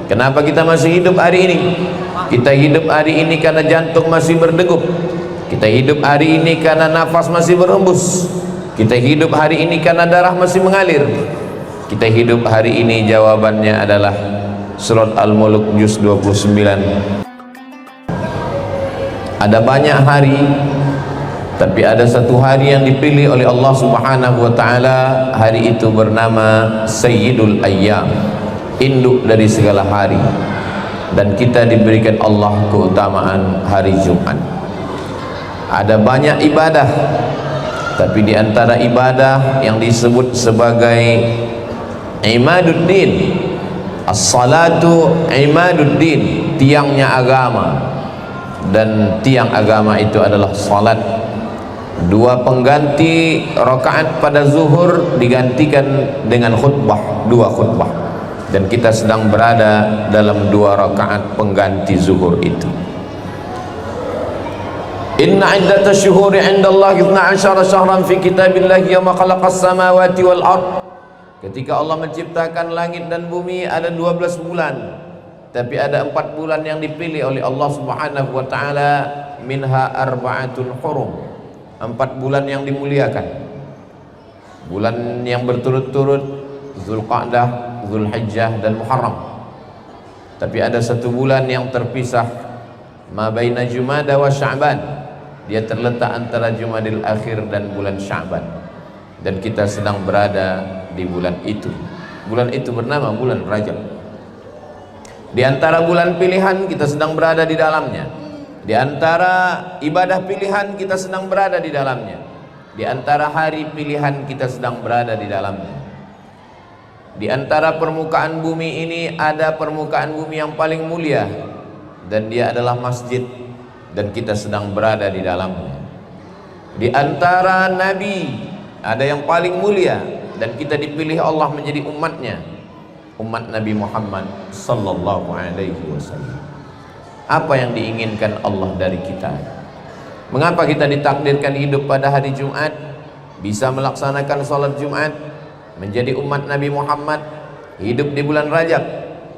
Kenapa kita masih hidup hari ini? Kita hidup hari ini karena jantung masih berdegup. Kita hidup hari ini karena nafas masih berhembus. Kita hidup hari ini karena darah masih mengalir. Kita hidup hari ini, jawabannya adalah surat Al-Mulk juz 29. Ada banyak hari, tapi ada satu hari yang dipilih oleh Allah Subhanahu wa taala. Hari itu bernama Sayyidul Ayyam, induk dari segala hari. Dan kita diberikan Allah keutamaan hari Jumat. Ada banyak ibadah, tapi di antara ibadah yang disebut sebagai imaduddin, as-salatu imaduddin, tiangnya agama. Dan tiang agama itu adalah salat. Dua pengganti rakaat pada zuhur digantikan dengan khutbah, dua khutbah. Dan kita sedang berada dalam dua rakaat pengganti zuhur itu. Inna iddatash syuhuri 'indallahi 12 syahran fi kitabillahi yawma khalaqas samawati wal ard. Ketika Allah menciptakan langit dan bumi ada 12 bulan, tapi ada 4 bulan yang dipilih oleh Allah Subhanahu wa taala, minha arba'atun hurum, 4 bulan yang dimuliakan. Bulan yang berturut-turut Zulqa'dah, Zulhijjah dan Muharram. Tapi ada satu bulan yang terpisah, ma baina Jumada wa Sya'ban. Dia terletak antara Jumadil Akhir dan bulan Sya'ban. Dan kita sedang berada di bulan itu. Bulan itu bernama bulan Rajab. Di antara bulan pilihan kita sedang berada di dalamnya. Di antara ibadah pilihan kita sedang berada di dalamnya. Di antara hari pilihan kita sedang berada di dalamnya. Di antara permukaan bumi ini ada permukaan bumi yang paling mulia, dan dia adalah masjid, dan kita sedang berada di dalamnya. Di antara nabi ada yang paling mulia, dan kita dipilih Allah menjadi umatnya, umat Nabi Muhammad sallallahu alaihi wasallam. Apa yang diinginkan Allah dari kita? Mengapa kita ditakdirkan hidup pada hari Jumat, bisa melaksanakan salat Jumat, menjadi umat Nabi Muhammad, hidup di bulan Rajab?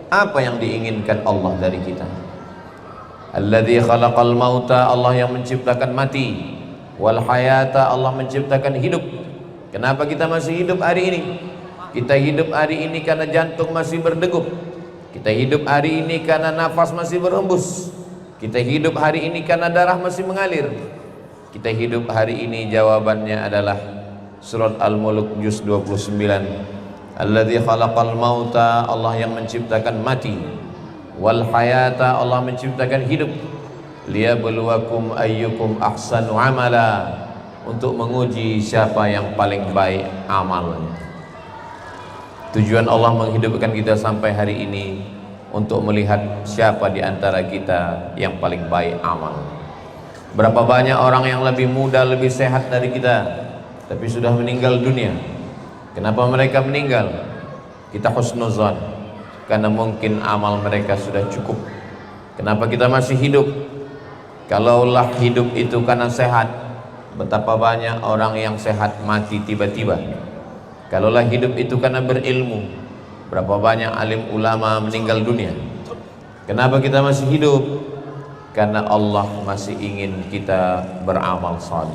Apa yang diinginkan Allah dari kita? Alladzi khalaqal mauta, Allah yang menciptakan mati, wal hayata, Allah menciptakan hidup. Kenapa kita masih hidup hari ini? Kita hidup hari ini karena jantung masih berdegup. Kita hidup hari ini karena nafas masih berhembus. Kita hidup hari ini karena darah masih mengalir. Kita hidup hari ini, jawabannya adalah surat Al-Mulk juz 29. Alladzi khalaqal mauta, Allah yang menciptakan mati, wal hayata, Allah menciptakan hidup, liyabluwakum ayyukum ahsanu amala, untuk menguji siapa yang paling baik amalnya. Tujuan Allah menghidupkan kita sampai hari ini untuk melihat siapa di antara kita yang paling baik amal. Berapa banyak orang yang lebih muda, lebih sehat dari kita, tapi sudah meninggal dunia. Kenapa mereka meninggal? Kita husnuzan, karena mungkin amal mereka sudah cukup. Kenapa kita masih hidup? Kalaulah hidup itu karena sehat, betapa banyak orang yang sehat mati tiba-tiba. Kalaulah hidup itu karena berilmu, berapa banyak alim ulama meninggal dunia. Kenapa kita masih hidup? Karena Allah masih ingin kita beramal saleh.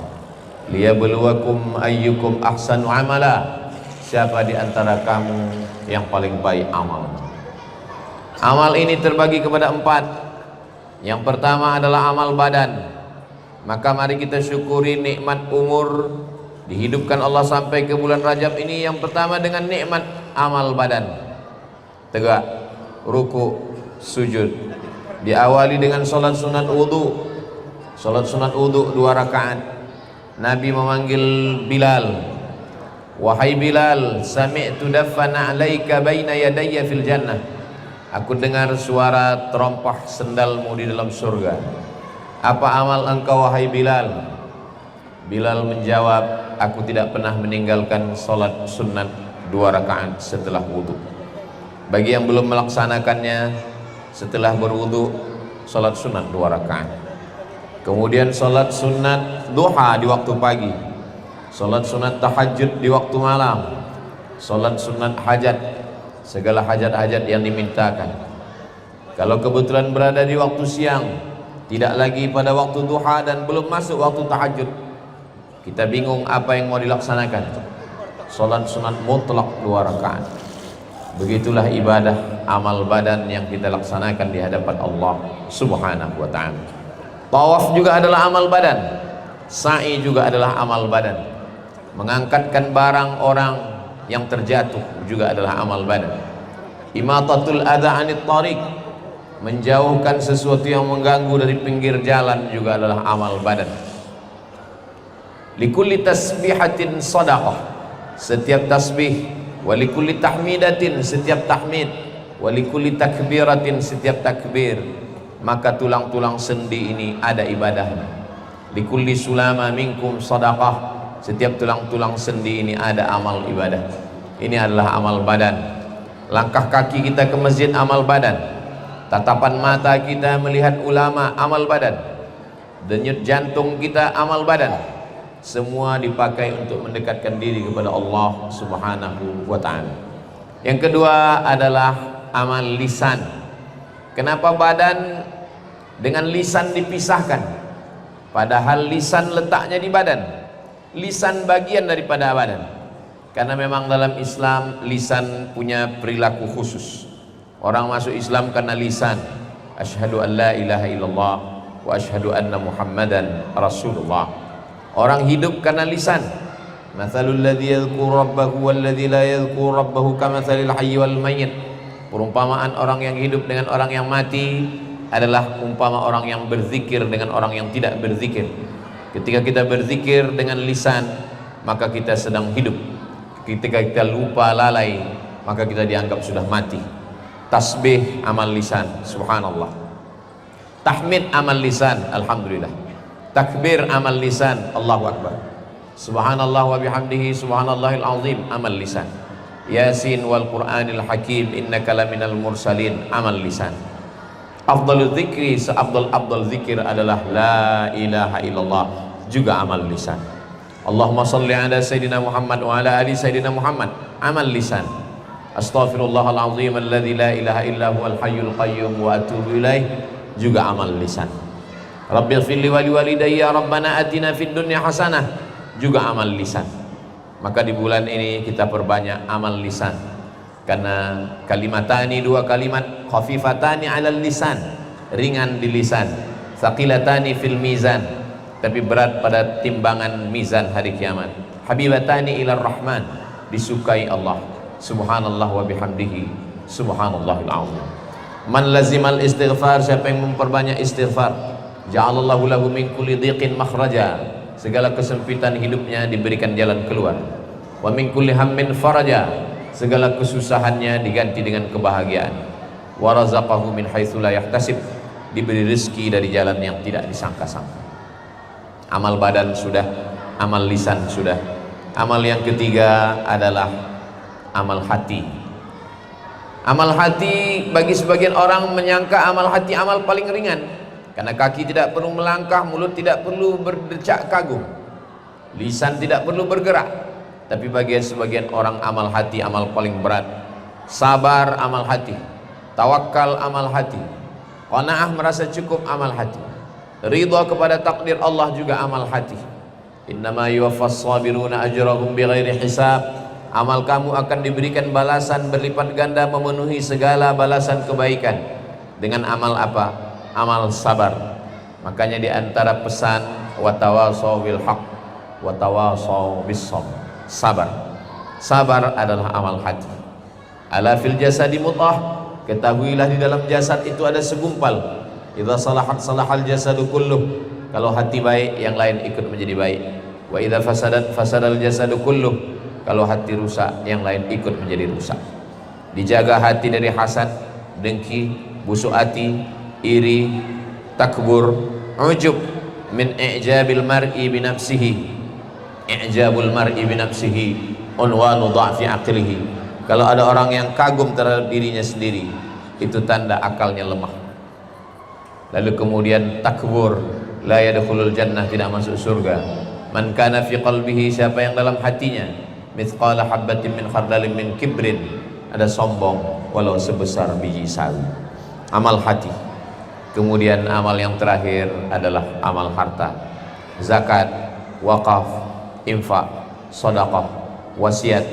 Liyabluwakum ayyukum ahsanu amala, siapa di antara kamu yang paling baik amal. Amal ini terbagi kepada 4. Yang pertama adalah amal badan. Maka mari kita syukuri nikmat umur, dihidupkan Allah sampai ke bulan Rajab ini. Yang pertama dengan nikmat amal badan, tegak, ruku, sujud, diawali dengan salat sunat wudu. Salat sunat wudu 2 rakaat. Nabi memanggil Bilal, wahai Bilal, sami'tu daffana 'alaika baina yadayya fil jannah. Aku dengar suara terompah sendalmu di dalam surga. Apa amal engkau wahai Bilal? Bilal menjawab, aku tidak pernah meninggalkan salat sunat 2 rakaat setelah wudu. Bagi yang belum melaksanakannya, setelah berwudu salat sunat 2 rakaat. Kemudian salat sunat duha di waktu pagi, salat sunat tahajud di waktu malam, salat sunat hajat, segala hajat-hajat yang dimintakan. Kalau kebetulan berada di waktu siang, tidak lagi pada waktu duha dan belum masuk waktu tahajud, kita bingung apa yang mau dilaksanakan. Salat sunat mutlak 2 rakaat. Begitulah ibadah amal badan yang kita laksanakan di hadapan Allah Subhanahu wa ta'ala. Tawaf juga adalah amal badan, sa'i juga adalah amal badan, mengangkatkan barang orang yang terjatuh juga adalah amal badan. Imatatul adha anit tariq, menjauhkan sesuatu yang mengganggu dari pinggir jalan juga adalah amal badan. Likulli tasbihatin sadaqah, setiap tasbih, walikulli tahmidatin, setiap tahmid, walikulli takbiratin, setiap takbir, maka tulang-tulang sendi ini ada ibadahnya. Likulli sulama minkum sadaqah, setiap tulang-tulang sendi ini ada amal ibadah. Ini adalah amal badan. Langkah kaki kita ke masjid amal badan, tatapan mata kita melihat ulama amal badan, denyut jantung kita amal badan. Semua dipakai untuk mendekatkan diri kepada Allah Subhanahu wa ta'ala. Yang kedua adalah amal lisan. Kenapa badan dengan lisan dipisahkan? Padahal lisan letaknya di badan, lisan bagian daripada badan. Karena memang dalam Islam lisan punya perilaku khusus. Orang masuk Islam karena lisan, asyhadu an la ilaha illallah wa asyhadu anna muhammadan rasulullah. Orang hidup karena lisan. Mathalul ladzi yadhkuru rabbahu wal ladzi la yadhkuru rabbahu kamathalil hayyi wal mayyit. Perumpamaan orang yang hidup dengan orang yang mati adalah umpama orang yang berzikir dengan orang yang tidak berzikir. Ketika kita berzikir dengan lisan, maka kita sedang hidup. Ketika kita lupa lalai, maka kita dianggap sudah mati. Tasbih amal lisan, subhanallah. Tahmid amal lisan, alhamdulillah. Takbir amal lisan, Allahu akbar. Subhanallah wa bihamdihi subhanallahil azim, amal lisan. Yasin wal Qur'anil hakim innaka laminal mursalin, amal lisan. Afdalul zikri, seafdal zikir adalah la ilaha illallah, juga amal lisan. Allahumma salli ala sayyidina Muhammad wa ala ali sayyidina Muhammad, amal lisan. Astaghfirullahal azim alladzi la ilaha illa huwal hayyul qayyum wa atubu ilaih, juga amal lisan. Rabbighfirli wa liwalidayya rabbana atina fid dunya hasanah, juga amal lisan. Maka di bulan ini kita perbanyak amal lisan, karena kalimatani, 2 kalimat, khafifatani 'alal lisan, ringan di lisan, thaqilatani fil mizan, tapi berat pada timbangan mizan hari kiamat. Habibatani ilar rahman, disukai Allah subhanallah wa bihamdihi subhanallahil azim. Man lazimal istighfar, siapa yang memperbanyak istighfar, ja'alallahu lahu min kulli dhiqin makhraja, segala kesempitan hidupnya diberikan jalan keluar. Wa min kulli hammin faraja, segala kesusahannya diganti dengan kebahagiaan. Wa razaqahu min haitsu la yahtasib, diberi rezeki dari jalan yang tidak disangka-sangka. Amal badan sudah, amal lisan sudah. Amal yang ketiga adalah amal hati. Amal hati, bagi sebagian orang menyangka amal hati amal paling ringan, karena kaki tidak perlu melangkah, mulut tidak perlu berdecak kagum, lisan tidak perlu bergerak. Tapi bagi sebagian orang amal hati amal paling berat. Sabar amal hati, tawakal amal hati, qanaah merasa cukup amal hati, ridha kepada takdir Allah juga amal hati. Innama yuwaffas sabiruna ajrahum bighairi hisab, amal kamu akan diberikan balasan berlipat ganda, memenuhi segala balasan kebaikan. Dengan amal apa? Amal sabar. Makanya di antara pesan watawasau bil haq watawasau bis sabr, sabar. Sabar adalah amal hati. Ala fil jasadi mutah, ketahuilah di dalam jasad itu ada segumpal. Idza salahat salahal jasadu kulluh, kalau hati baik yang lain ikut menjadi baik. Wa idza fasadat fasadal jasadu kulluh, kalau hati rusak yang lain ikut menjadi rusak. Dijaga hati dari hasad, dengki, busuk hati, iri, takbur, ujub, min i'jabil mar'i bi nafsihi. I'jabul mar'i bi nafsihi unwanu dha'fi aqlihi. Kalau ada orang yang kagum terhadap dirinya sendiri, itu tanda akalnya lemah. Lalu kemudian takbur, la yadkhulul jannah, tidak masuk surga. Man kana fi qalbihi, siapa yang dalam hatinya mithqala habbatin min khardalin min kibrin, ada sombong walau sebesar biji sawi. amal hati. Kemudian amal yang terakhir adalah amal harta, zakat, wakaf, infak, sedekah, wasiat,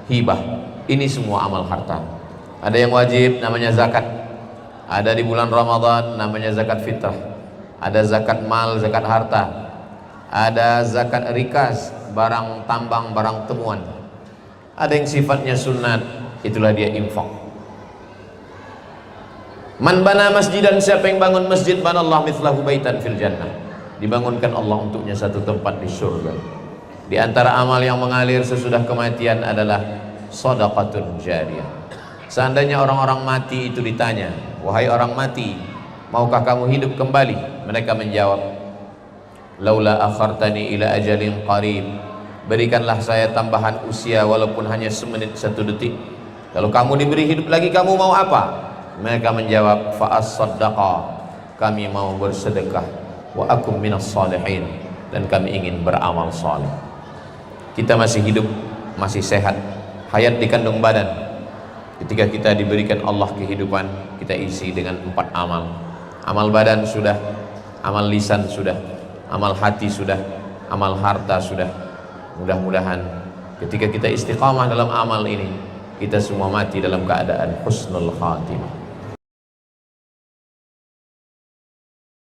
hibah. Ini semua amal harta. Ada yang wajib namanya zakat, ada di bulan Ramadan namanya zakat fitrah, ada zakat mal, zakat harta, ada zakat rikas, barang tambang, barang temuan. Ada yang sifatnya sunat, itulah dia infak. Man bana masjidan, siapa yang bangun masjid, banallahu mithlahu baitan fil jannah, dibangunkan Allah untuknya satu tempat di surga. Di antara amal yang mengalir sesudah kematian adalah shadaqatun jariyah. Seandainya orang-orang mati itu ditanya, wahai orang mati, maukah kamu hidup kembali? Mereka menjawab, laula akhartani ila ajalin qarib, berikanlah saya tambahan usia walaupun hanya semenit, satu detik. Kalau kamu diberi hidup lagi, kamu mau apa? Mereka menjawab, fa as-saddaqa, kami mau bersedekah, wa akum minas salihin, dan kami ingin beramal saleh. Kita masih hidup, masih sehat, hayat di kandung badan. Ketika kita diberikan Allah kehidupan, kita isi dengan 4 amal. Amal badan sudah, amal lisan sudah, amal hati sudah, amal harta sudah. Mudah-mudahan ketika kita istiqamah dalam amal ini, kita semua mati dalam keadaan husnul khatimah.